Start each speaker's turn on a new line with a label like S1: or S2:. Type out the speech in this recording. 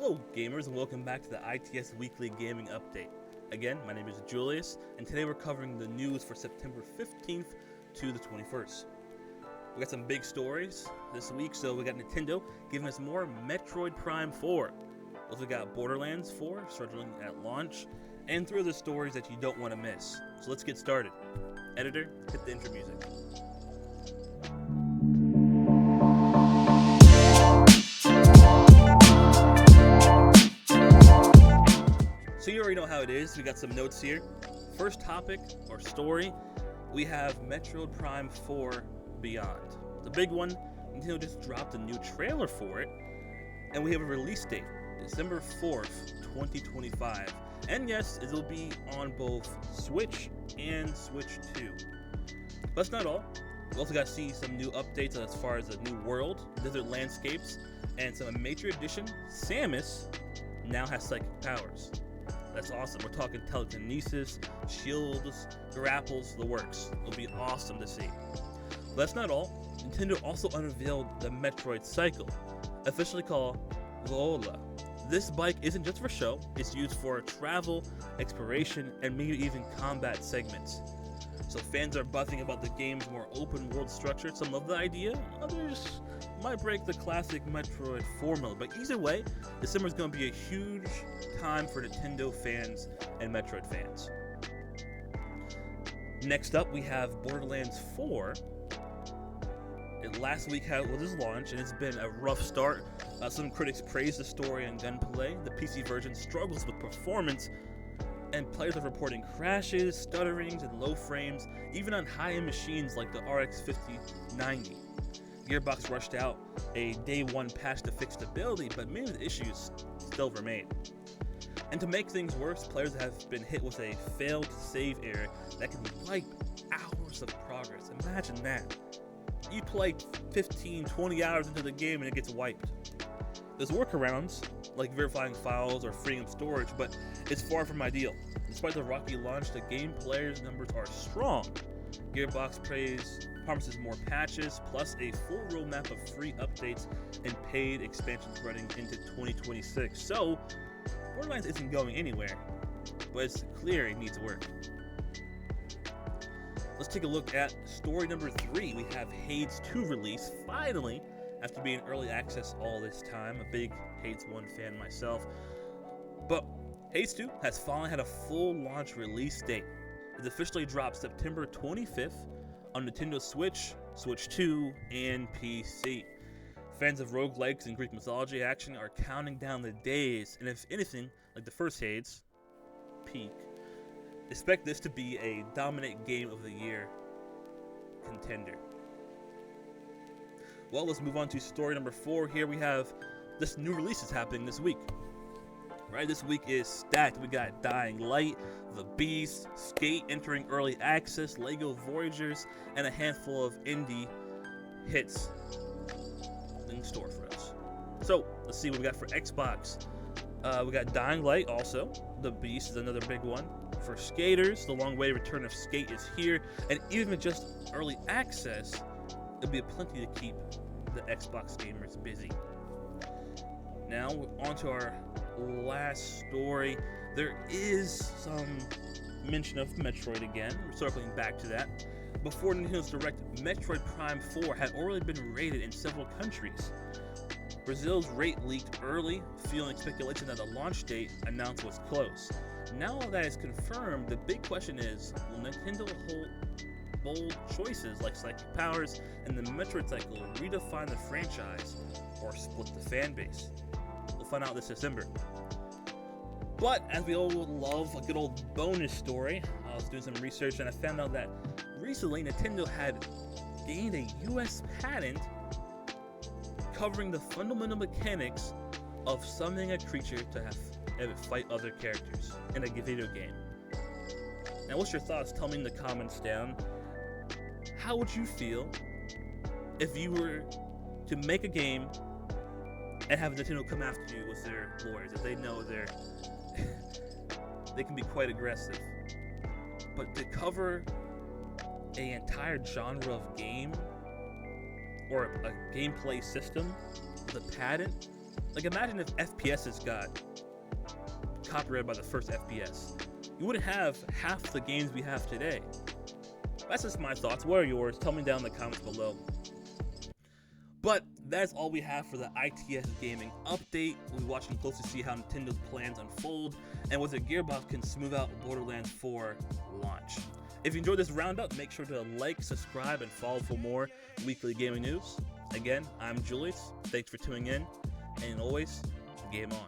S1: Hello gamers and welcome back to the ITS Weekly Gaming Update. Again, my name is Julius and today we're covering the news for September 15th to the 21st. We got some big stories this week, so we got Nintendo giving us more Metroid Prime 4. Also got Borderlands 4 struggling at launch, and 3 other stories that you don't want to miss. So let's get started. Editor, hit the intro music. So you already know how it is. We got some notes here. First topic or story, we have Metroid Prime 4 Beyond. The big one, Nintendo just dropped a new trailer for it, and we have a release date, December 4th, 2025. And yes, it'll be on both Switch and Switch 2. But that's not all. We also got to see some new updates as far as a new world, desert landscapes, and some major addition, Samus now has psychic powers. That's awesome. We're talking telekinesis, shields, grapples, the works. It'll be awesome to see. But that's not all. Nintendo also unveiled the Metroid Cycle, officially called Lola. This bike isn't just for show, it's used for travel, exploration, and maybe even combat segments. So fans are buzzing about the game's more open world structure. Some love the idea, others might break the classic Metroid formula. But either way, December is going to be a huge time for Nintendo fans and Metroid fans. Next up, we have Borderlands 4. Last week was its launch, and it's been a rough start. Some critics praise the story and gunplay. The PC version struggles with performance, and players are reporting crashes, stutterings, and low frames, even on high-end machines like the RX 5090. Gearbox rushed out a day one patch to fix stability, but many of the issues still remain. And to make things worse, players have been hit with a failed save error that can wipe hours of progress. Imagine that. You play 15, 20 hours into the game and it gets wiped. There's workarounds, like verifying files or freeing up storage, but it's far from ideal. Despite the rocky launch, the game players' numbers are strong. Gearbox promises more patches, plus a full roadmap of free updates and paid expansions running into 2026. So, Borderlands isn't going anywhere, but it's clear it needs work. Let's take a look at story number 3. We have Hades 2 release, finally, after being early access all this time. A big Hades 1 fan myself. But Hades 2 has finally had a full launch release date. It officially drops September 25th on Nintendo Switch, Switch 2, and PC. Fans of roguelikes and Greek mythology action are counting down the days, and if anything, like the first Hades, peak, expect this to be a dominant game of the year contender. Well, let's move on to story number 4. Here we have this new releases happening this week. Right, this week is stacked. We got Dying Light, The Beast, Skate entering early access, Lego Voyagers, and a handful of indie hits in store for us. So let's see what we got for Xbox. We got Dying Light also. The Beast is another big one. For skaters, the long-awaited return of Skate is here, and even with just early access, there'll be plenty to keep the Xbox gamers busy. Now, on to our last story. There is some mention of Metroid again. We're circling back to that. Before Nintendo's Direct, Metroid Prime 4 had already been rated in several countries. Brazil's rate leaked early, fueling speculation that the launch date announced was close. Now that is confirmed, the big question is, will Nintendo hold bold choices like psychic powers and the Metroid Cycle redefine the franchise or split the fan base? We'll find out this December. But as we all love a good old bonus story, I was doing some research and I found out that recently Nintendo had gained a US patent covering the fundamental mechanics of summoning a creature to have it fight other characters in a video game. Now, what's your thoughts? Tell me in the comments down. How would you feel if you were to make a game and have Nintendo come after you with their lawyers, as they know they can be quite aggressive, but to cover an entire genre of game or a gameplay system with a patent Like, imagine if FPSs got copyrighted by the first FPS. You wouldn't have half the games we have today. That's just my thoughts. What are yours? Tell me down in the comments below. But that's all we have for the ITS Gaming update. We'll be watching closely to see how Nintendo's plans unfold and whether Gearbox can smooth out Borderlands 4 launch. If you enjoyed this roundup, make sure to like, subscribe, and follow for more weekly gaming news. Again, I'm Julius. Thanks for tuning in, and always, game on.